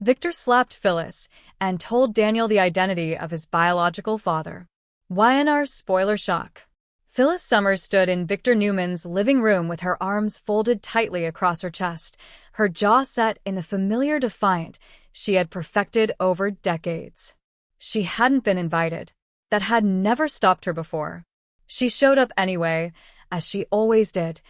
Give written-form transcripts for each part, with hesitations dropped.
Victor slapped Phyllis and told Daniel the identity of his biological father. YNR spoiler shock. Phyllis Summers stood in Victor Newman's living room with her arms folded tightly across her chest, her jaw set in the familiar defiant she had perfected over decades. She hadn't been invited. That had never stopped her before. She showed up anyway, as she always did,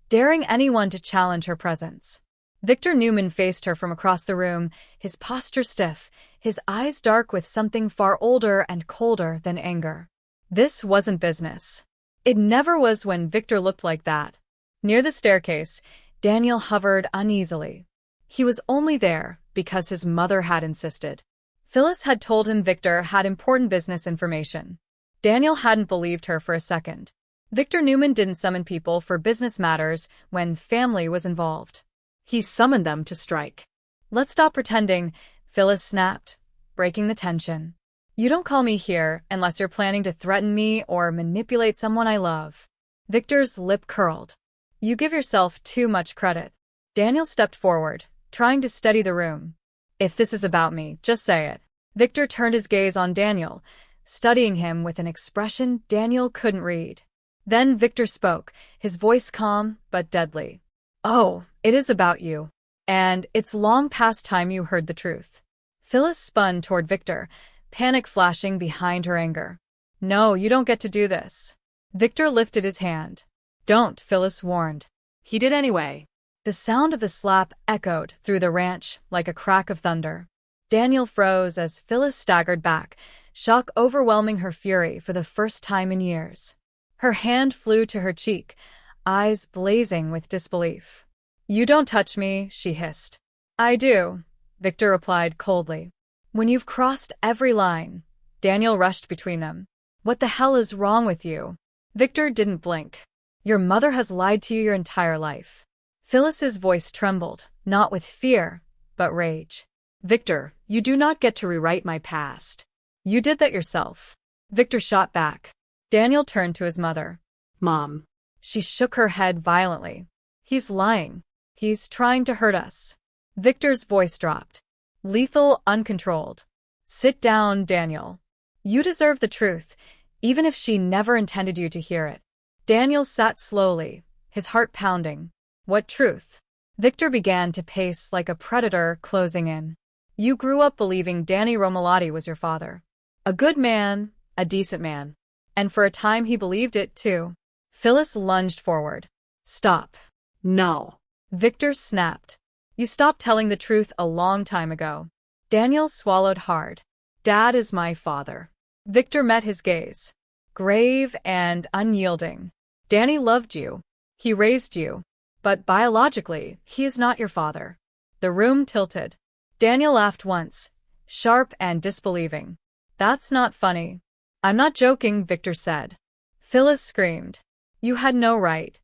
daring anyone to challenge her presence. Victor Newman faced her from across the room, his posture stiff, his eyes dark with something far older and colder than anger. This wasn't business. It never was when Victor looked like that. Near the staircase, Daniel hovered uneasily. He was only there because his mother had insisted. Phyllis had told him Victor had important business information. Daniel hadn't believed her for a second. Victor Newman didn't summon people for business matters when family was involved. He summoned them to strike. "Let's stop pretending," Phyllis snapped, breaking the tension. "You don't call me here unless you're planning to threaten me or manipulate someone I love." Victor's lip curled. "You give yourself too much credit." Daniel stepped forward, trying to steady the room. "If this is about me, just say it." Victor turned his gaze on Daniel, studying him with an expression Daniel couldn't read. Then Victor spoke, his voice calm but deadly. "Oh, it is about you. And it's long past time you heard the truth." Phyllis spun toward Victor, panic flashing behind her anger. "No, you don't get to do this." Victor lifted his hand. "Don't," Phyllis warned. He did anyway. The sound of the slap echoed through the ranch like a crack of thunder. Daniel froze as Phyllis staggered back, shock overwhelming her fury for the first time in years. Her hand flew to her cheek, eyes blazing with disbelief. "You don't touch me," she hissed. "I do," Victor replied coldly. "When you've crossed every line." Daniel rushed between them. "What the hell is wrong with you?" Victor didn't blink. "Your mother has lied to you your entire life." Phyllis's voice trembled, not with fear, but rage. "Victor, you do not get to rewrite my past. You did that yourself." Victor shot back. Daniel turned to his mother. "Mom." She shook her head violently. "He's lying. He's trying to hurt us." Victor's voice dropped. Lethal, uncontrolled. "Sit down, Daniel. You deserve the truth, even if she never intended you to hear it." Daniel sat slowly, his heart pounding. "What truth?" Victor began to pace like a predator closing in. "You grew up believing Daniel Romalotti was your father. A good man, a decent man. And for a time he believed it, too." Phyllis lunged forward. "Stop." "No." Victor snapped. "You stopped telling the truth a long time ago." Daniel swallowed hard. "Dad is my father." Victor met his gaze. Grave and unyielding. "Danny loved you. He raised you. But biologically, he is not your father." The room tilted. Daniel laughed once, sharp and disbelieving. "That's not funny." "I'm not joking," Victor said. Phyllis screamed. "You had no right."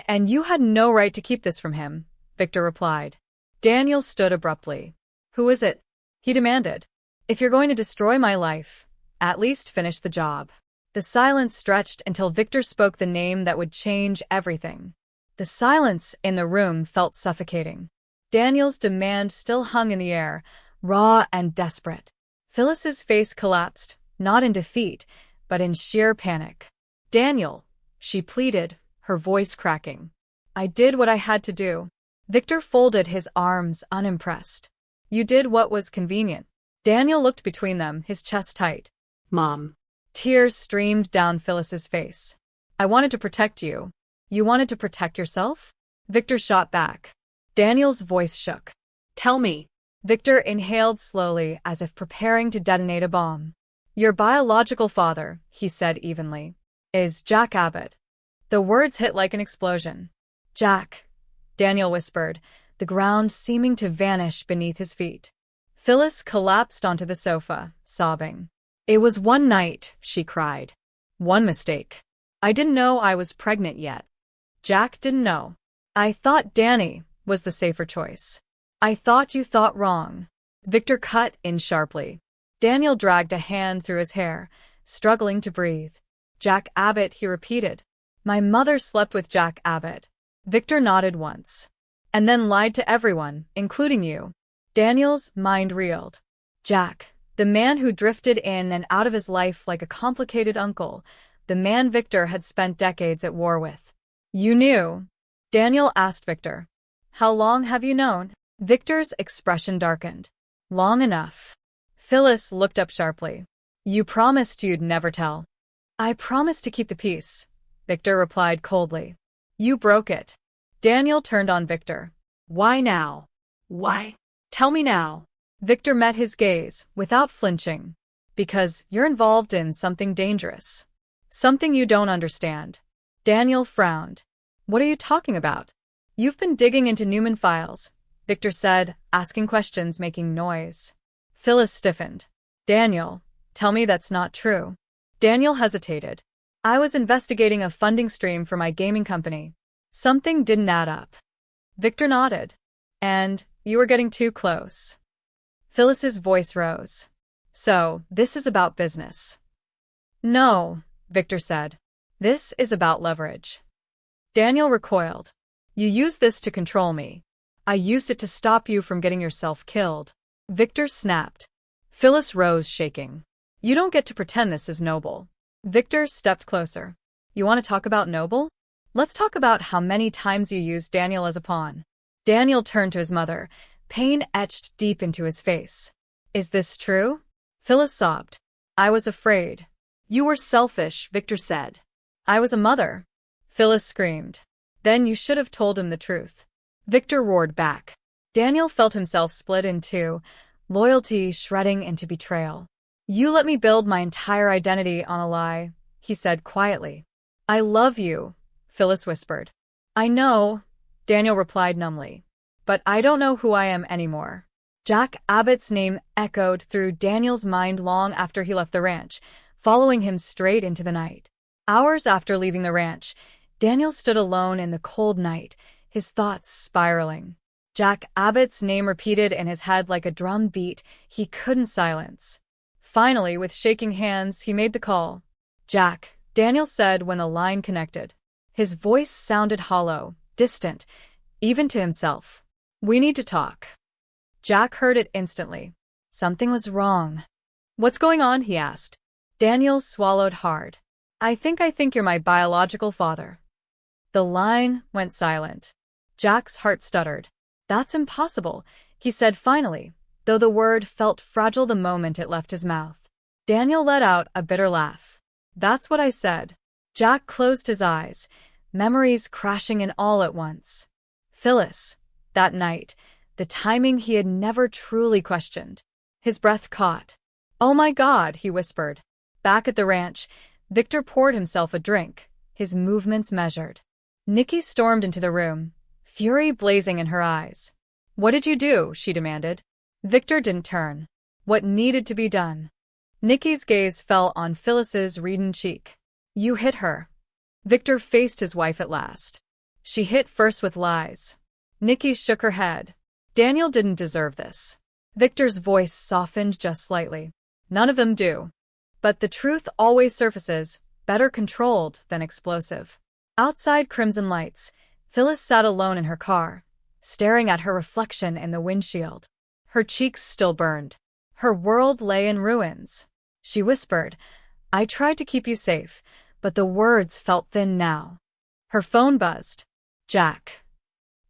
"And you had no right to keep this from him," Victor replied. Daniel stood abruptly. "Who is it?" he demanded. "If you're going to destroy my life, at least finish the job." The silence stretched until Victor spoke the name that would change everything. The silence in the room felt suffocating. Daniel's demand still hung in the air, raw and desperate. Phyllis's face collapsed, not in defeat, but in sheer panic. "Daniel," she pleaded, her voice cracking. "I did what I had to do." Victor folded his arms, unimpressed. "You did what was convenient." Daniel looked between them, his chest tight. "Mom." Tears streamed down Phyllis's face. "I wanted to protect you." "You wanted to protect yourself?" Victor shot back. Daniel's voice shook. "Tell me." Victor inhaled slowly, as if preparing to detonate a bomb. "Your biological father," he said evenly, "is Jack Abbott." The words hit like an explosion. "Jack," Daniel whispered, the ground seeming to vanish beneath his feet. Phyllis collapsed onto the sofa, sobbing. "It was one night," she cried. "One mistake. I didn't know I was pregnant yet. Jack didn't know. I thought Danny was the safer choice. I thought you thought wrong." Victor cut in sharply. Daniel dragged a hand through his hair, struggling to breathe. "Jack Abbott," he repeated. "My mother slept with Jack Abbott." Victor nodded once. "And then lied to everyone, including you." Daniel's mind reeled. Jack, the man who drifted in and out of his life like a complicated uncle, the man Victor had spent decades at war with. You knew? Daniel asked Victor. How long have you known? Victor's expression darkened. Long enough. Phyllis looked up sharply. You promised you'd never tell. I promised to keep the peace, Victor replied coldly. You broke it. Daniel turned on Victor. Why now? Why? Tell me now. Victor met his gaze without flinching. Because you're involved in something dangerous. Something you don't understand. Daniel frowned. What are you talking about? You've been digging into Newman files, Victor said, asking questions, making noise. Phyllis stiffened. Daniel, tell me that's not true. Daniel hesitated. I was investigating a funding stream for my gaming company. Something didn't add up. Victor nodded. And you were getting too close. Phyllis's voice rose. So, this is about business. No, Victor said. This is about leverage. Daniel recoiled. You used this to control me. I used it to stop you from getting yourself killed. Victor snapped. Phyllis rose, shaking. You don't get to pretend this is noble. Victor stepped closer. You want to talk about noble? Let's talk about how many times you used Daniel as a pawn. Daniel turned to his mother, pain etched deep into his face. Is this true? Phyllis sobbed. I was afraid. You were selfish, Victor said. I was a mother. Phyllis screamed. Then you should have told him the truth. Victor roared back. Daniel felt himself split in two, loyalty shredding into betrayal. You let me build my entire identity on a lie, he said quietly. I love you, Phyllis whispered. I know, Daniel replied numbly. But I don't know who I am anymore. Jack Abbott's name echoed through Daniel's mind long after he left the ranch, following him straight into the night. Hours after leaving the ranch, Daniel stood alone in the cold night, his thoughts spiraling. Jack Abbott's name repeated in his head like a drum beat he couldn't silence. Finally, with shaking hands, he made the call. Jack, Daniel said when the line connected. His voice sounded hollow, distant, even to himself. We need to talk. Jack heard it instantly. Something was wrong. What's going on? He asked. Daniel swallowed hard. I think you're my biological father. The line went silent. Jack's heart stuttered. That's impossible, he said finally, though the word felt fragile the moment it left his mouth. Daniel let out a bitter laugh. That's what I said. Jack closed his eyes, memories crashing in all at once. Phyllis. That night, the timing he had never truly questioned. His breath caught. Oh my God, he whispered. Back at the ranch, Victor poured himself a drink, his movements measured. Nikki stormed into the room, fury blazing in her eyes. What did you do? She demanded. Victor didn't turn. What needed to be done? Nikki's gaze fell on Phyllis's reddened cheek. You hit her. Victor faced his wife at last. She hit first with lies. Nikki shook her head. Daniel didn't deserve this. Victor's voice softened just slightly. None of them do. But the truth always surfaces, better controlled than explosive. Outside Crimson Lights, Phyllis sat alone in her car, staring at her reflection in the windshield. Her cheeks still burned. Her world lay in ruins. She whispered, I tried to keep you safe, but the words felt thin now. Her phone buzzed. Jack.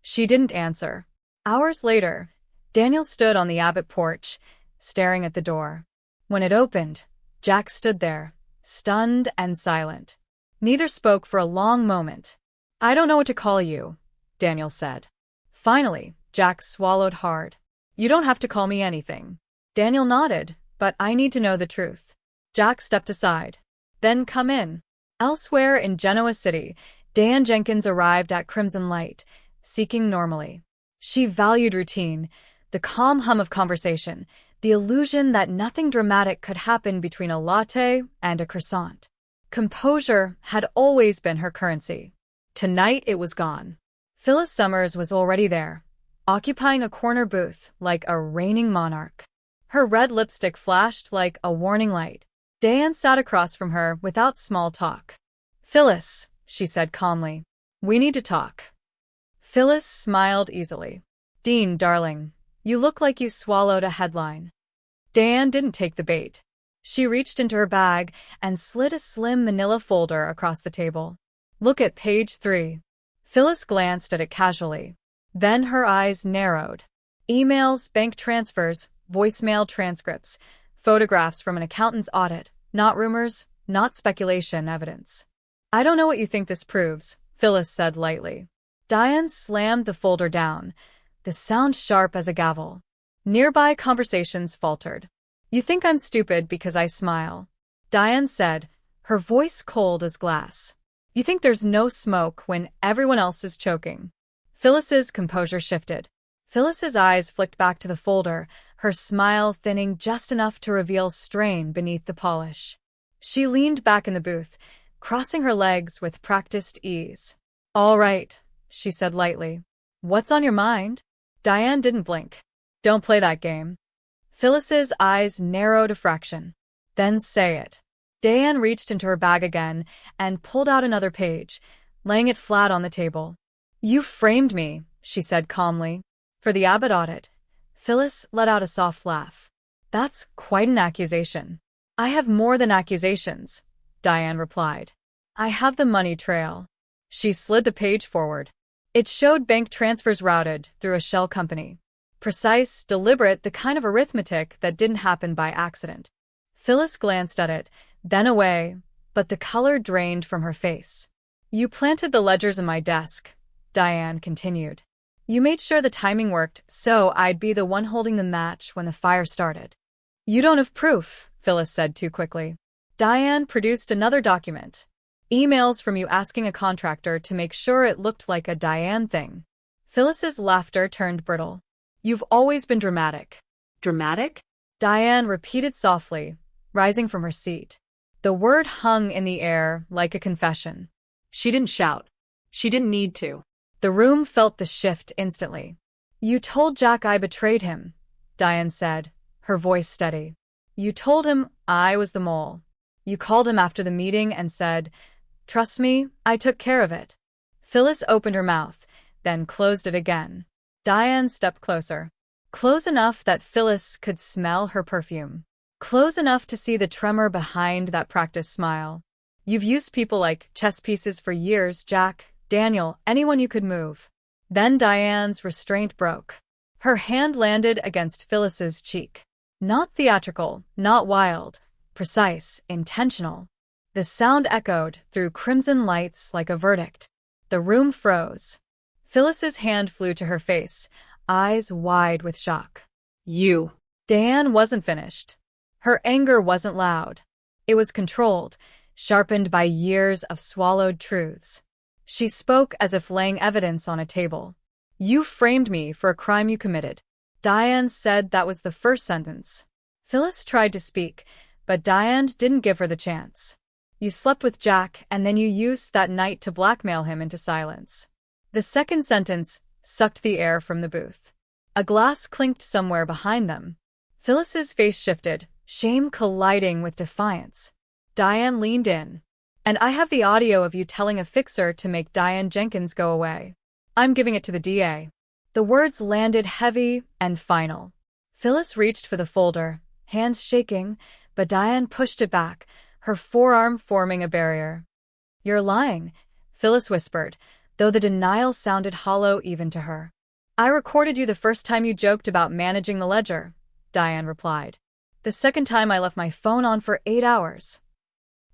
She didn't answer. Hours later, Daniel stood on the Abbott porch, staring at the door. When it opened, Jack stood there, stunned and silent. Neither spoke for a long moment. I don't know what to call you, Daniel said. Finally, Jack swallowed hard. You don't have to call me anything. Daniel nodded, but I need to know the truth. Jack stepped aside. Then come in. Elsewhere in Genoa City, Diane Jenkins arrived at Crimson Light, seeking normally. She valued routine, the calm hum of conversation, the illusion that nothing dramatic could happen between a latte and a croissant. Composure had always been her currency. Tonight it was gone. Phyllis Summers was already there, occupying a corner booth like a reigning monarch. Her red lipstick flashed like a warning light. Diane sat across from her without small talk. Phyllis, she said calmly, we need to talk. Phyllis smiled easily. Dean, darling, You look like you swallowed a headline. Diane didn't take the bait. She reached into her bag and slid a slim manila folder across the table. Look at page 3. Phyllis glanced at it casually. Then her eyes narrowed. Emails, bank transfers, voicemail transcripts, photographs from an accountant's audit. Not rumors, not speculation, evidence. I don't know what you think this proves, Phyllis said lightly. Diane slammed the folder down, the sound sharp as a gavel. Nearby conversations faltered. You think I'm stupid because I smile, Diane said, her voice cold as glass. You think there's no smoke when everyone else is choking. Phyllis's composure shifted. Phyllis's eyes flicked back to the folder, her smile thinning just enough to reveal strain beneath the polish. She leaned back in the booth, crossing her legs with practiced ease. All right, she said lightly. What's on your mind? Diane didn't blink. Don't play that game. Phyllis's eyes narrowed a fraction. Then say it. Diane reached into her bag again and pulled out another page, laying it flat on the table. You framed me, she said calmly. For the Abbott audit. Phyllis let out a soft laugh. That's quite an accusation. I have more than accusations, Diane replied. I have the money trail. She slid the page forward. It showed bank transfers routed through a shell company. Precise, deliberate, the kind of arithmetic that didn't happen by accident. Phyllis glanced at it, then away, but the color drained from her face. You planted the ledgers in my desk, Diane continued. You made sure the timing worked, so I'd be the one holding the match when the fire started. You don't have proof, Phyllis said too quickly. Diane produced another document. Emails from you asking a contractor to make sure it looked like a Diane thing. Phyllis's laughter turned brittle. You've always been dramatic. Dramatic? Diane repeated softly, rising from her seat. The word hung in the air like a confession. She didn't shout. She didn't need to. The room felt the shift instantly. You told Jack I betrayed him, Diane said, her voice steady. You told him I was the mole. You called him after the meeting and said, trust me, I took care of it. Phyllis opened her mouth, then closed it again. Diane stepped closer. Close enough that Phyllis could smell her perfume. Close enough to see the tremor behind that practiced smile. You've used people like chess pieces for years, Jack, Daniel, anyone you could move. Then Diane's restraint broke. Her hand landed against Phyllis's cheek. Not theatrical, not wild, precise, intentional. The sound echoed through crimson lights like a verdict. The room froze. Phyllis's hand flew to her face, eyes wide with shock. You. Diane wasn't finished. Her anger wasn't loud. It was controlled, sharpened by years of swallowed truths. She spoke as if laying evidence on a table. You framed me for a crime you committed. Diane said that was the first sentence. Phyllis tried to speak, but Diane didn't give her the chance. You slept with Jack, and then you used that night to blackmail him into silence. The second sentence sucked the air from the booth. A glass clinked somewhere behind them. Phyllis's face shifted, shame colliding with defiance. Diane leaned in. And I have the audio of you telling a fixer to make Diane Jenkins go away. I'm giving it to the DA. The words landed heavy and final. Phyllis reached for the folder, hands shaking, but Diane pushed it back, her forearm forming a barrier. You're lying, Phyllis whispered, though the denial sounded hollow even to her. I recorded you the first time you joked about managing the ledger, Diane replied. The second time I left my phone on for 8 hours.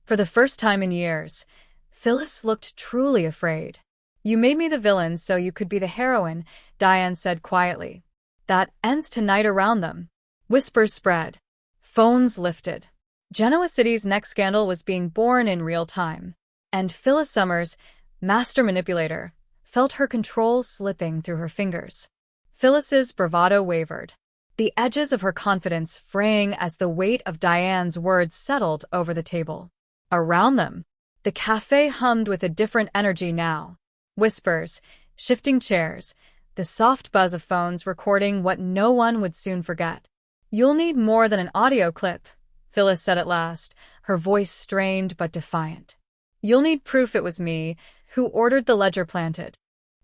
For the first time in years, Phyllis looked truly afraid. You made me the villain so you could be the heroine, Diane said quietly. That ends tonight around them. Whispers spread. Phones lifted. Genoa City's next scandal was being born in real time. And Phyllis Summers, master manipulator, felt her control slipping through her fingers. Phyllis's bravado wavered. The edges of her confidence fraying as the weight of Diane's words settled over the table. Around them, the cafe hummed with a different energy now. Whispers, shifting chairs, the soft buzz of phones recording what no one would soon forget. You'll need more than an audio clip, Phyllis said at last, her voice strained but defiant. You'll need proof it was me who ordered the ledger planted.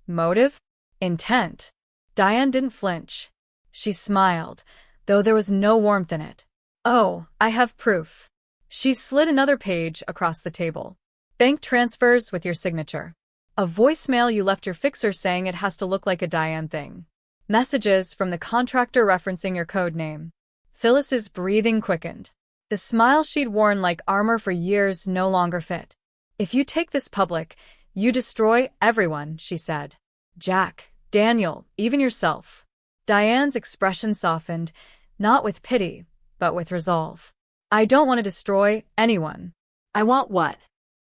Motive? Intent. Diane didn't flinch. She smiled, though there was no warmth in it. "Oh, I have proof." She slid another page across the table. "Bank transfers with your signature. A voicemail you left your fixer saying it has to look like a Diane thing. Messages from the contractor referencing your code name." Phyllis's breathing quickened. The smile she'd worn like armor for years no longer fit. "If you take this public, you destroy everyone," she said. "Jack, Daniel, even yourself." Diane's expression softened, not with pity, but with resolve. "I don't want to destroy anyone." I want what?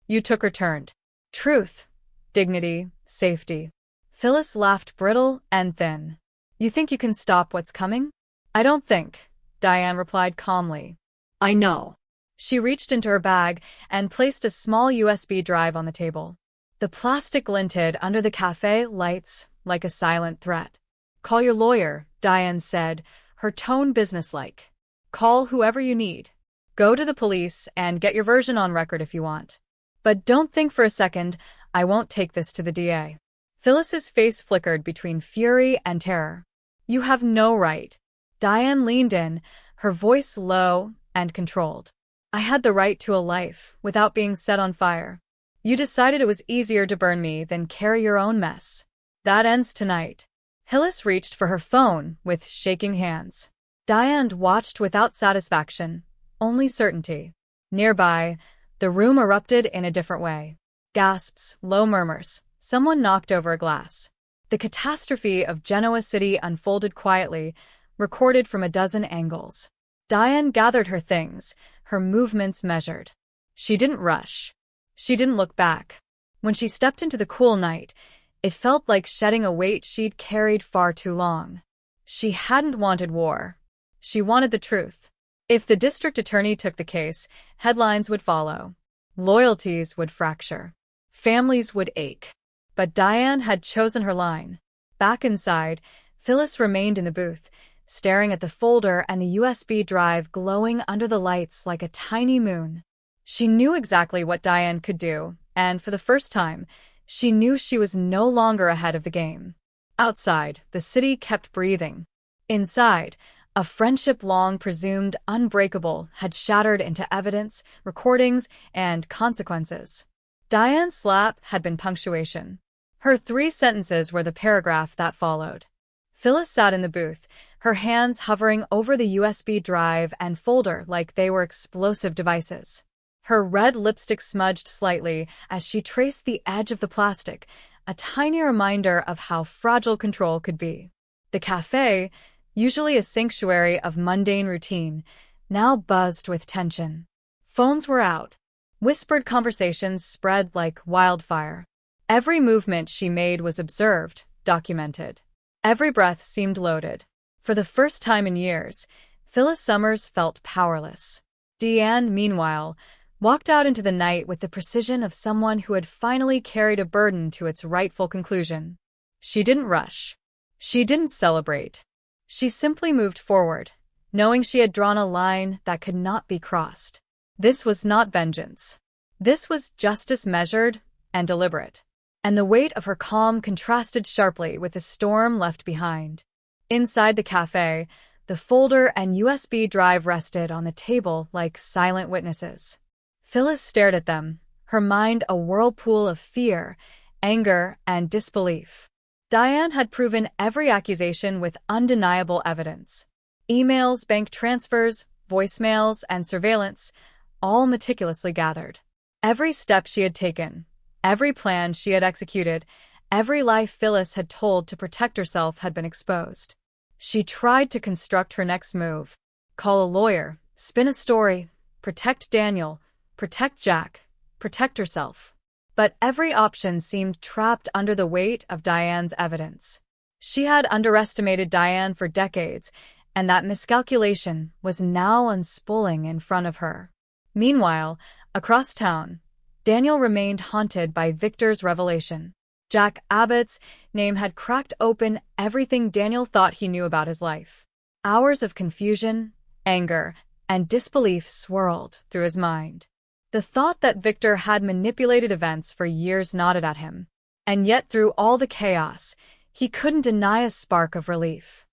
You took returned. "Truth, dignity, safety." Phyllis laughed brittle and thin. "You think you can stop what's coming?" "I don't think," Diane replied calmly. I know. She reached into her bag and placed a small USB drive on the table. The plastic glinted under the cafe lights like a silent threat. "Call your lawyer," Diane said, her tone businesslike. "Call whoever you need. Go to the police and get your version on record if you want. But don't think for a second I won't take this to the DA." Phyllis's face flickered between fury and terror. "You have no right." Diane leaned in, her voice low and controlled. "I had the right to a life without being set on fire. You decided it was easier to burn me than carry your own mess. That ends tonight." Phyllis reached for her phone with shaking hands. Diane watched without satisfaction, only certainty. Nearby, the room erupted in a different way. Gasps, low murmurs. Someone knocked over a glass. The catastrophe of Genoa City unfolded quietly, recorded from a dozen angles. Diane gathered her things, her movements measured. She didn't rush. She didn't look back. When she stepped into the cool night, it felt like shedding a weight she'd carried far too long. She hadn't wanted war. She wanted the truth. If the district attorney took the case, headlines would follow. Loyalties would fracture. Families would ache. But Diane had chosen her line. Back inside, Phyllis remained in the booth, staring at the folder and the USB drive glowing under the lights like a tiny moon. She knew exactly what Diane could do, and for the first time, she knew she was no longer ahead of the game. Outside, the city kept breathing. Inside, a friendship long presumed unbreakable had shattered into evidence, recordings, and consequences. Diane's slap had been punctuation. Her 3 sentences were the paragraph that followed. Phyllis sat in the booth, her hands hovering over the USB drive and folder like they were explosive devices. Her red lipstick smudged slightly as she traced the edge of the plastic, a tiny reminder of how fragile control could be. The cafe, usually a sanctuary of mundane routine, now buzzed with tension. Phones were out. Whispered conversations spread like wildfire. Every movement she made was observed, documented. Every breath seemed loaded. For the first time in years, Phyllis Summers felt powerless. Diane, meanwhile, walked out into the night with the precision of someone who had finally carried a burden to its rightful conclusion. She didn't rush. She didn't celebrate. She simply moved forward, knowing she had drawn a line that could not be crossed. This was not vengeance. This was justice measured and deliberate. And the weight of her calm contrasted sharply with the storm left behind. Inside the cafe, the folder and USB drive rested on the table like silent witnesses. Phyllis stared at them, her mind a whirlpool of fear, anger, and disbelief. Diane had proven every accusation with undeniable evidence. Emails, bank transfers, voicemails, and surveillance, all meticulously gathered. Every step she had taken, every plan she had executed, every lie Phyllis had told to protect herself had been exposed. She tried to construct her next move. Call a lawyer, spin a story, protect Daniel, protect Jack, protect herself. But every option seemed trapped under the weight of Diane's evidence. She had underestimated Diane for decades, and that miscalculation was now unspooling in front of her. Meanwhile, across town, Daniel remained haunted by Victor's revelation. Jack Abbott's name had cracked open everything Daniel thought he knew about his life. Hours of confusion, anger, and disbelief swirled through his mind. The thought that Victor had manipulated events for years gnawed at him. And yet through all the chaos, he couldn't deny a spark of relief.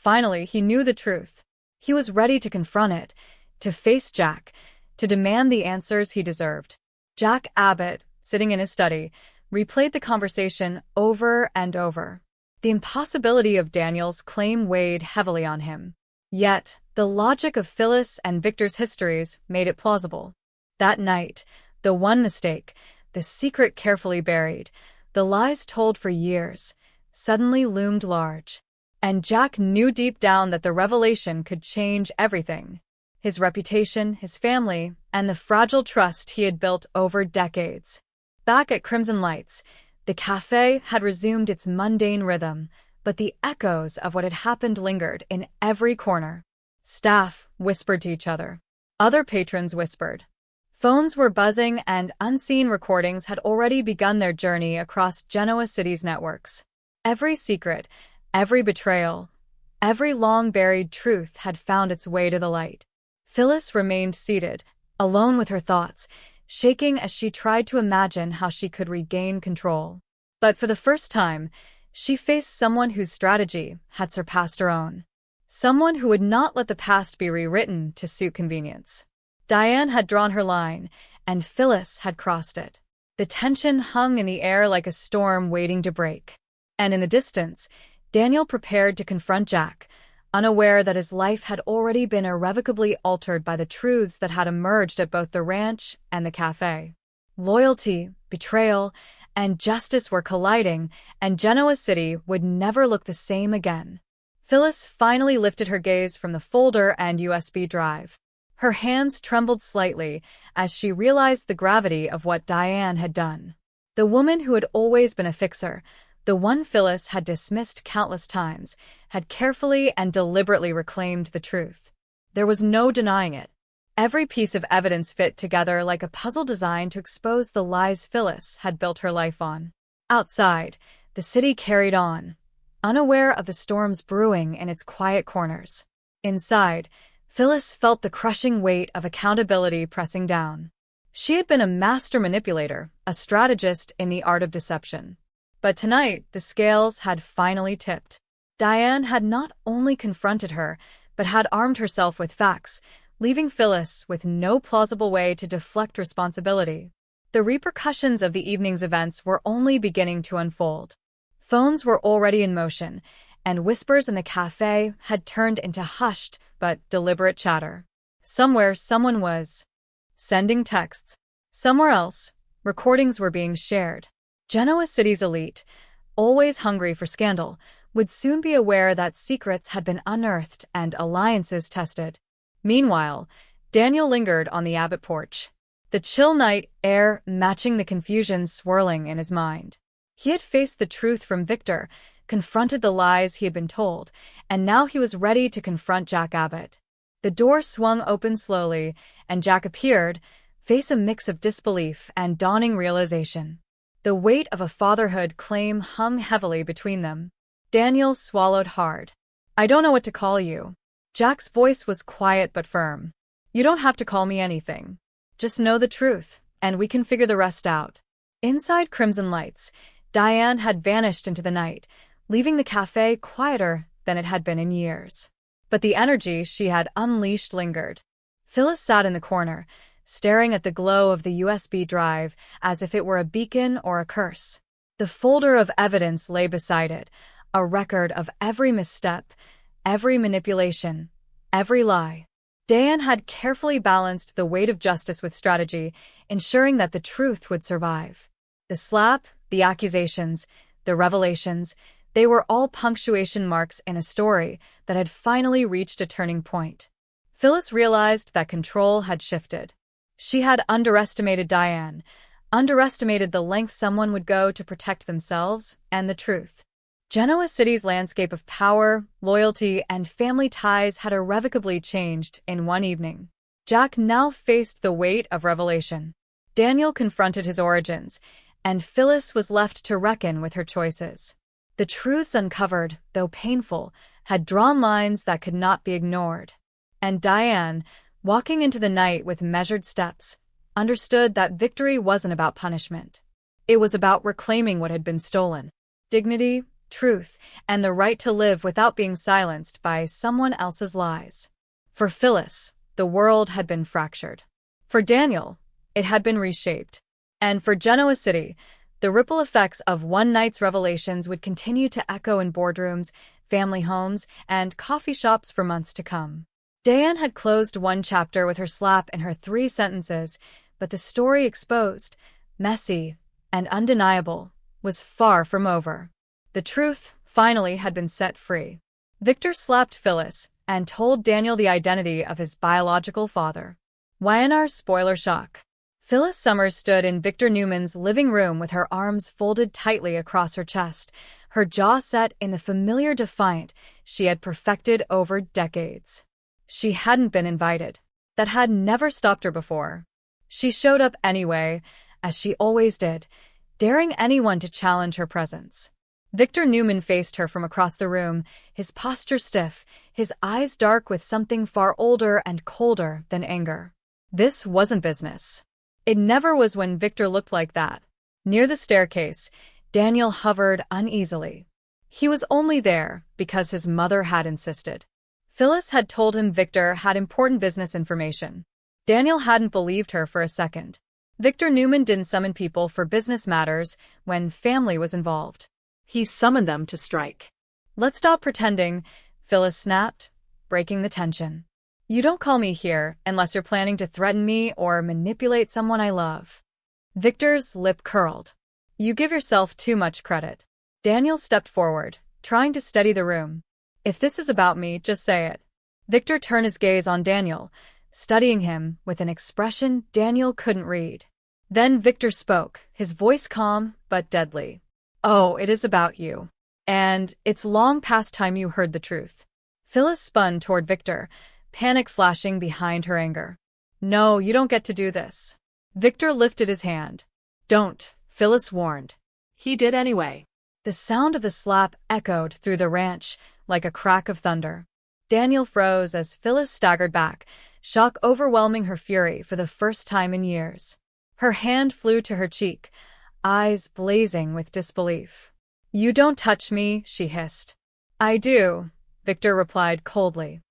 finally he knew the truth. He was ready to confront it, to face Jack, to demand the answers he deserved. Jack Abbott, sitting in his study, replayed the conversation over and over. The impossibility of Daniel's claim weighed heavily on him. Yet, the logic of Phyllis and Victor's histories made it plausible. That night, the one mistake, the secret carefully buried, the lies told for years, suddenly loomed large. And Jack knew deep down that the revelation could change everything. His reputation, his family, and the fragile trust he had built over decades. Back at Crimson Lights, the cafe had resumed its mundane rhythm, but the echoes of what had happened lingered in every corner. Staff whispered to each other. Other patrons whispered. Phones were buzzing and unseen recordings had already begun their journey across Genoa City's networks. Every secret, every betrayal, every long-buried truth had found its way to the light. Phyllis remained seated, alone with her thoughts, shaking as she tried to imagine how she could regain control. But for the first time, she faced someone whose strategy had surpassed her own. Someone who would not let the past be rewritten to suit convenience. Diane had drawn her line, and Phyllis had crossed it. The tension hung in the air like a storm waiting to break. And in the distance, Daniel prepared to confront Jack, unaware that his life had already been irrevocably altered by the truths that had emerged at both the ranch and the cafe. Loyalty, betrayal, and justice were colliding, and Genoa City would never look the same again. Phyllis finally lifted her gaze from the folder and USB drive. Her hands trembled slightly as she realized the gravity of what Diane had done. The woman who had always been a fixer, the one Phyllis had dismissed countless times, had carefully and deliberately reclaimed the truth. There was no denying it. Every piece of evidence fit together like a puzzle designed to expose the lies Phyllis had built her life on. Outside, the city carried on, unaware of the storms brewing in its quiet corners. Inside, Phyllis felt the crushing weight of accountability pressing down. She had been a master manipulator, a strategist in the art of deception. But tonight, the scales had finally tipped. Diane had not only confronted her, but had armed herself with facts, leaving Phyllis with no plausible way to deflect responsibility. The repercussions of the evening's events were only beginning to unfold. Phones were already in motion, and whispers in the cafe had turned into hushed but deliberate chatter. Somewhere, someone was sending texts. Somewhere else, recordings were being shared. Genoa City's elite, always hungry for scandal, would soon be aware that secrets had been unearthed and alliances tested. Meanwhile, Daniel lingered on the Abbott porch, the chill night air matching the confusion swirling in his mind. He had faced the truth from Victor, confronted the lies he had been told, and now he was ready to confront Jack Abbott. The door swung open slowly, and Jack appeared, face a mix of disbelief and dawning realization. The weight of a fatherhood claim hung heavily between them. Daniel swallowed hard. "I don't know what to call you." Jack's voice was quiet but firm. "You don't have to call me anything. Just know the truth, and we can figure the rest out." Inside Crimson Lights, Diane had vanished into the night, leaving the cafe quieter than it had been in years. But the energy she had unleashed lingered. Phyllis sat in the corner, staring at the glow of the USB drive as if it were a beacon or a curse. The folder of evidence lay beside it, a record of every misstep, every manipulation, every lie. Diane had carefully balanced the weight of justice with strategy, ensuring that the truth would survive. The slap, the accusations, the revelations, they were all punctuation marks in a story that had finally reached a turning point. Phyllis realized that control had shifted. She had underestimated Diane, underestimated the length someone would go to protect themselves and the truth. Genoa City's landscape of power, loyalty, and family ties had irrevocably changed in one evening. Jack now faced the weight of revelation. Daniel confronted his origins, and Phyllis was left to reckon with her choices. The truths uncovered, though painful, had drawn lines that could not be ignored. And Diane, walking into the night with measured steps, understood that victory wasn't about punishment. It was about reclaiming what had been stolen. Dignity, truth, and the right to live without being silenced by someone else's lies. For Phyllis, the world had been fractured. For Daniel, it had been reshaped. And for Genoa City, the ripple effects of one night's revelations would continue to echo in boardrooms, family homes, and coffee shops for months to come. Diane had closed one chapter with her slap and her 3 sentences, but the story exposed, messy, and undeniable, was far from over. The truth, finally, had been set free. Victor slapped Phyllis and told Daniel the identity of his biological father. YNR spoiler shock. Phyllis Summers stood in Victor Newman's living room with her arms folded tightly across her chest, her jaw set in the familiar defiant she had perfected over decades. She hadn't been invited. That had never stopped her before. She showed up anyway, as she always did, daring anyone to challenge her presence. Victor Newman faced her from across the room, his posture stiff, his eyes dark with something far older and colder than anger. This wasn't business. It never was when Victor looked like that. Near the staircase, Daniel hovered uneasily. He was only there because his mother had insisted. Phyllis had told him Victor had important business information. Daniel hadn't believed her for a second. Victor Newman didn't summon people for business matters when family was involved. He summoned them to strike. "Let's stop pretending," Phyllis snapped, breaking the tension. "You don't call me here unless you're planning to threaten me or manipulate someone I love." Victor's lip curled. "You give yourself too much credit." Daniel stepped forward, trying to steady the room. "If this is about me, just say it." Victor turned his gaze on Daniel, studying him with an expression Daniel couldn't read. Then Victor spoke, his voice calm but deadly. "Oh, it is about you. And it's long past time you heard the truth." Phyllis spun toward Victor, panic flashing behind her anger. "No, you don't get to do this." Victor lifted his hand. "Don't," Phyllis warned. He did anyway. The sound of the slap echoed through the ranch like a crack of thunder. Daniel froze as Phyllis staggered back, shock overwhelming her fury for the first time in years. Her hand flew to her cheek, eyes blazing with disbelief. "You don't touch me," she hissed. "I do," Victor replied coldly.